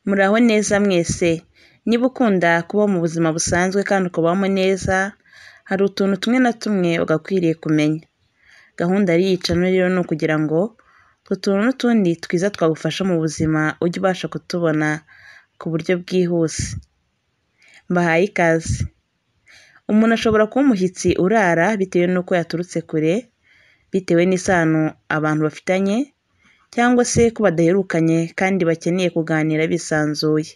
Muraho neza mwese, niba ukunda kubaho mu buzima busanzwe kandi ukabamo neza, hari utuntu tumwe na tumwe ugakwiriye kumenya. Gahunda y'iyi channel rero ni ukugira ngo utwo tuntu n'utundi twiza twagufasha mu buzima ujye ubasha kutubona ku buryo bwihuse. Mbahaye ikaze. Umuntu ashobora kuba umushyitsi urara bitewe n'uko yaturutse kure, bitewe n'isano abantu bafitanye, cyangwa se ko badaherukanye kandi bakeneye kuganira bisanzuye.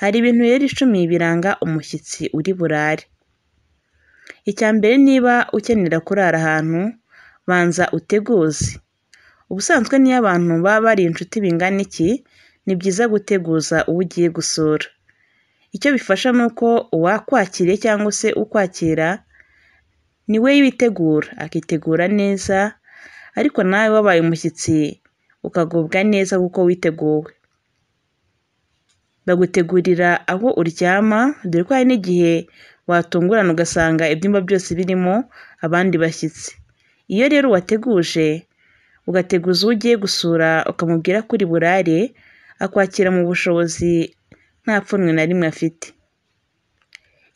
Hari ibintu rero 10 biranga umushyitsi uri burare. Icya mbere, niba ukenera kurara ahantu, banza uteguze. Ubusanzwe niyo abantu baba bari inshuti bingana iki, ni byiza guteguza uwo ugiye gusura. Icyo bifasha ni uko uwakwakiriye cyangwa se ukwakira ni we witegura, akitegura neza, ariko nawe wabaye umushyitsi ukagubwa neza kuko witeguwe. Bagutegurira aho uryama, dore ko hari n'igihe watungurana ugasanga ibyumba byose birimo abandi bashyitsi. Iyo rero wateguje, ugateguza uwo ugiye gusura ukamubwira ko uri burare, akwakira mu bushobozi nta pfunwe na rimwe afite.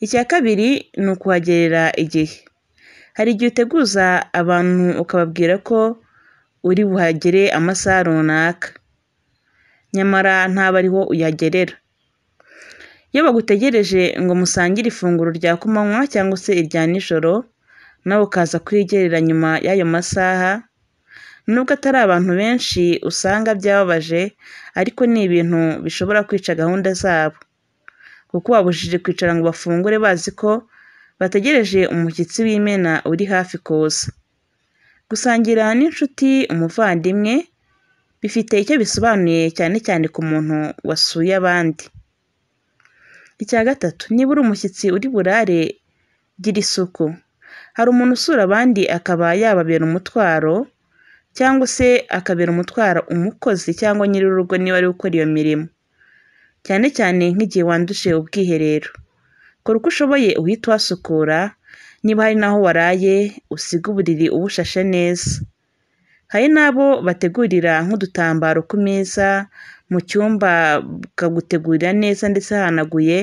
Icya kabiri ni ukuhagerera igihe. Hari igihe uteguza abantu ukababwira ko uri buhagere amasaha runaka, nyamara ntaba ariho uyagerera. Iyo bagutegereje ngo musangire ifunguro rya kumanywa cyangwa se irya nijoro, nawe ukaza kwigerera nyuma y'ayo masaha, nubwo atari abantu benshi usanga byababaje, ariko ni ibintu bishobora kwica gahunda zabo, kuko wabujije kwicara ngo bafungure bazi ko bategereje umushyitsi w'imena uri hafi kuza. Gusangira n'inshuti, umuvandimwe, bifite icyo bisobanuye cyane cyane ku muntu wasuye abandi. Icya gatatu, niba uri umushyitsi uri burare, gira isuku. Hari umuntu usura abandi akaba yababera umutwaro, cyangwa se akabera umutwaro umukozi cyangwa nyir'urugo niba ari gukora iyo mirimo, cyane cyane nk'igihe wanduje ubwiherero. Kora uko ushoboye uhite uhasukura, niba hari n'aho waraye usiga uburiri ubushashe neza. Hari n'abo bategurira nk'udutambaro ku meza mu cyumba, bakagutegurira neza ndetse hahanaguye,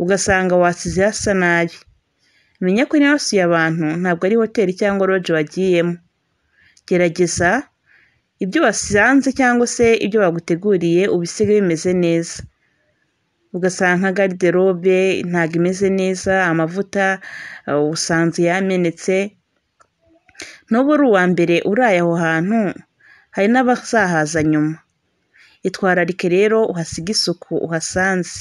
ugasanga wasize hasa nabi. Menya ko niba wasuye abantu ntabwo ari hoteli cyangwa lodge wagiyemo. Gerageza ibyo wasanze cyangwa se ibyo baguteguriye ubisige bimeze neza. Ugasanga nka garderobe ntabwo imeze neza, amavuta usanze yamenetse. N'ubu uri uwa mbere uraye aho hantu, hari n'abazahaza nyuma. Itwararike rero uhasiga isuku uhasanze.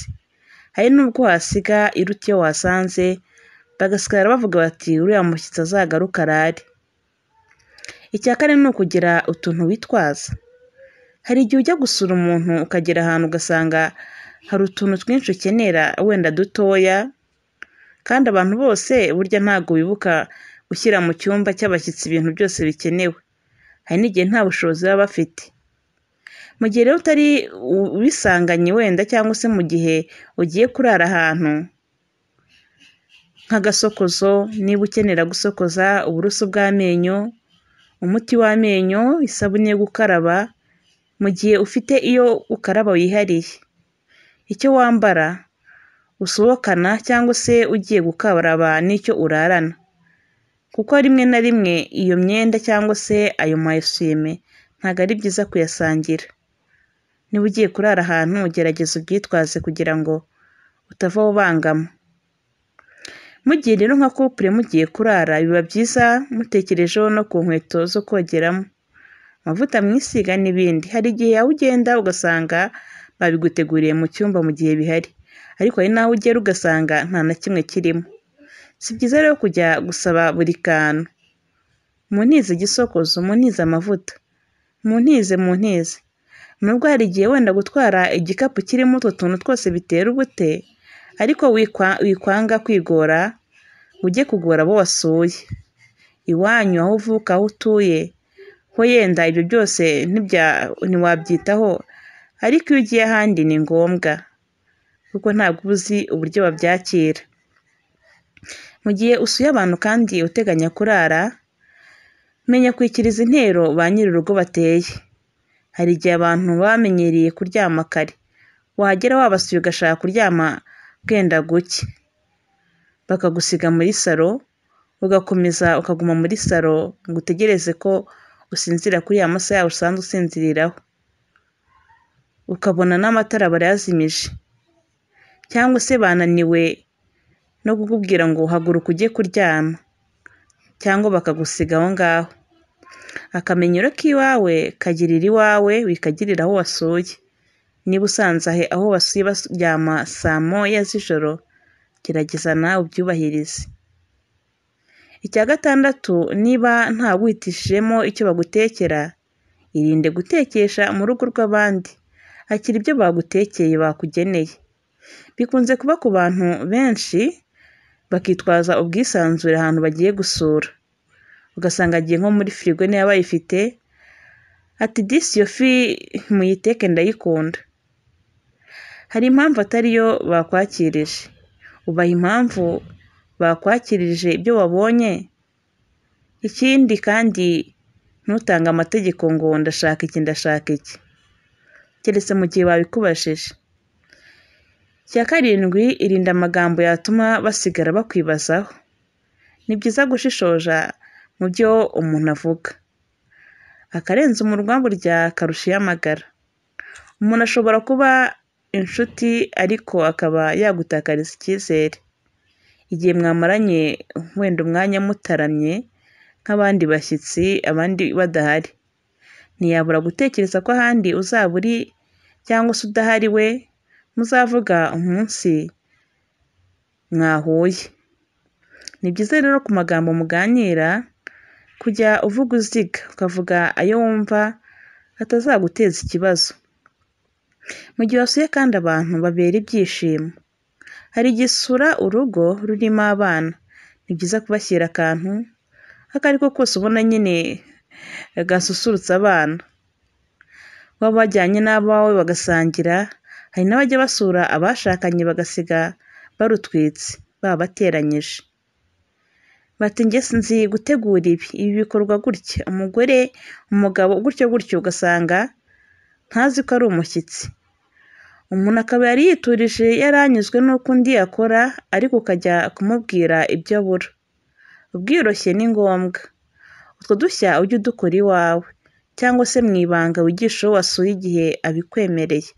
Hari n'ubwo wahasiga iruta iyo wasanze, bagasigara bavuga bati uriya mushyitsi azagaruka arare. Icya kane ni ukugira utuntu witwaza. Hari igihe ujya gusura umuntu ukagera ahantu ugasanga hari utuntu twinshi ukenera, wenda dutoya, kandi abantu bose burya ntabwo bibuka gushyira mu cyumba cy'abashyitsi ibintu byose bikenewe. Hari n'igihe nta bushobozi baba bafite. Mu gihe rero utari ubisanganye wenda, cyangwa se mu gihe ugiye kurara ahantu, nk'agasokozo niba ukenera gusokoza, uburoso bw'amenyo, umuti w'amenyo, isabune yo gukaraba, mu gihe ufite iyo ukaraba wihariye. Icyo wambara usohokana cyangwa se ugiye gukaraba n'icyo urarana, kuko rimwe na rimwe iyo myenda cyangwa se ayo mayesime ntabwo ari byiza kuyasangira. Niba ugiye kurara ahantu, ugerageza ubyitwaze kugira ngo utava ubangama. Mugiye rero nka couple mugiye kurara, biba byiza mutekerejeho no ku nkweto zo kogeramo, amavuta mwisiga n'ibindi. Hari igihe yawe ugenda ugasanga babiguteguriye mu cyumba mu gihe bihari, ariko hari n'aho ugera ugasanga nta na kimwe kirimo. Si byiza rero kujya gusaba buri kantu. Muntize igisokozo, muntize amavuta, muntize. Nubwo hari igihe wenda gutwara igikapu kirimo utwo tuntu twose bitera ubute, ariko wikwanga kwigora, ujye kugora abo wasuye. Iwanyu, aho uvuka, aho utuye, ho yenda ibyo byose ntiwabyitaho, ariko iyo ugiye ahandi ni ngombwa, kuko ntabwo uzi uburyo babyakira. Mu gihe usuye abantu kandi uteganya kurara, menya kwikiriza intero ba nyir'urugo bateye. Hari igihe abantu baba bamenyereye kuryama kare, wahagera wabasuye ugashaka kuryama bwenda gucya, bakagusiga muri salo, ugakomeza ukaguma muri salo ngo utegereze ko usinzira kuri ya masaha yawe usanzwe usinziriraho, ukabona n'amatara barayazimije, cyangwa se bananiwe no kukubwira ngo haguruka ujye kuryama, cyangwa bakagusiga aho ngaho. Akamenyero k'iwawe kagirira iwawe wikagirira aho wasuye. Niba usanze aho wasuye baryama saa moya z'ijoro, gerageza nawe ubyubahirize. Icya gatandatu, niba nta wihitishijemo icyo bagutekera, irinde gutekesha mu rugo rw'abandi, hakiri ibyo bagutekeye bakugeneye. Bikunze kuba ku bantu benshi, bakitwaza ubwisanzure ahantu bagiye gusura, ugasanga agiye nko muri firigo niba bayifite, ati disi iyo fi muyiteke ndayikunda. Hari impamvu atari yo bakwakirije, ubaha impamvu bakwakirije ibyo wabonye. Ikindi kandi ntutange amategeko ngo ndashaka iki ndashaka iki, keretse mu gihe babikubajije. Icya karindwi, irinde amagambo yatuma basigara bakwibazaho. Ni byiza gushishoza mu byo umuntu avuga, akarenza umunwa burya karusha iy'amagara. Umuntu ashobora kuba inshuti ariko akaba yagutakariza icyizere, igihe mwamaranye wenda umwanya mutaramye nk'abandi bashyitsi, abandi badahari. Ntiyabura gutekereza ko ahandi uzaba uri cyangwa se udahari we muzavuga umunsi mwahuye. Ni byiza rero ku magambo muganira kujya uvuga uziga, ukavuga ayo wumva atazaguteza ikibazo. Mu gihe wasuye kandi abantu babera ibyishimo, hari igihe usura urugo rurimo abana, ni byiza kubashyira akantu ako ari ko kose ubona nyine gasusurutsa abana. Waba wajyanye n'abawe bagasangira, hari n'abajya basura abashakanye bagasiga barutwitse, babateranyije. Bati njye nzi gutegura ibi bikorwa gutya, umugore, umugabo, gutyo gutyo, ugasanga ntazi ko ari umushyitsi. Umuntu akaba yari yiturije yaranyuzwe n'uko undi yakora, ariko ukajya kumubwira ibyo abura. Ubwiyoroshye ni ngombwa. Utwo dushya ujye udukora iwawe, cyangwa se mu ibanga wigisha uwo wasuye igihe abikwemereye.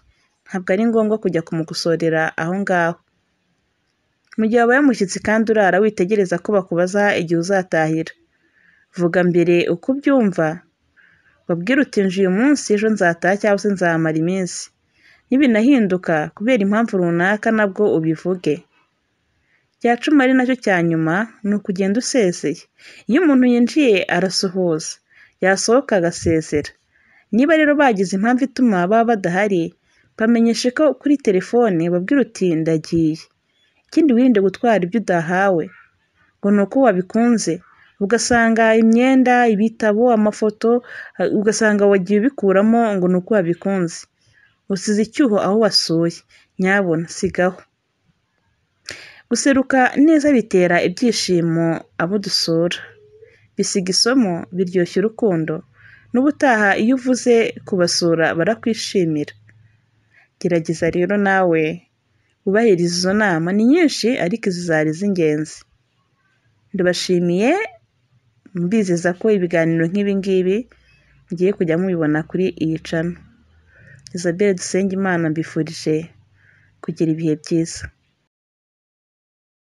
Ntabwo ari ngombwa kujya kumugusorera aho ngaho. Mu gihe wabaye umushyitsi kandi urara witegereza ko bakubaza igihe uzatahira, vuga mbere uko ubyumva, babwire uti nje uyu munsi, ejo nzataha cyangwa se nzahamara iminsi. Nibinahinduka kubera impamvu runaka nabwo ubivuge. Icya cumi ari nacyo cya nyuma, ni ukugenda usezeye. Iyo umuntu yinjiye arasuhuza, yasohoka agasezera. Niba rero bagize impamvu ituma baba badahari, bamenyeshe ko kuri telefone, babwire uti ndagiye. Ikindi wirinde gutwara ibyo udahawe, ngo ni uko wabikunze, ugasanga imyenda, ibitabo, amafoto, ugasanga wagiye ubikuramo ngo ni uko wabikunze. Usize icyuho aho wasuye, nyabuna sigaho. Guseruka neza bitera ibyishimo abo dusura, bisiga isomo, biryoshya urukundo, n'ubutaha iyo uvuze kubasura barakwishimira. Gerageza rero nawe ubahiriza izo nama, ni nyinshi ariko izi zari iz'ingenzi. Ndabashimiye, mbizeza ko ibiganiro nk'ibi ngibi mugiye kujya mubibona kuri iyi channel. Isabelle Dusengimana mbifurije kugira ibihe byiza.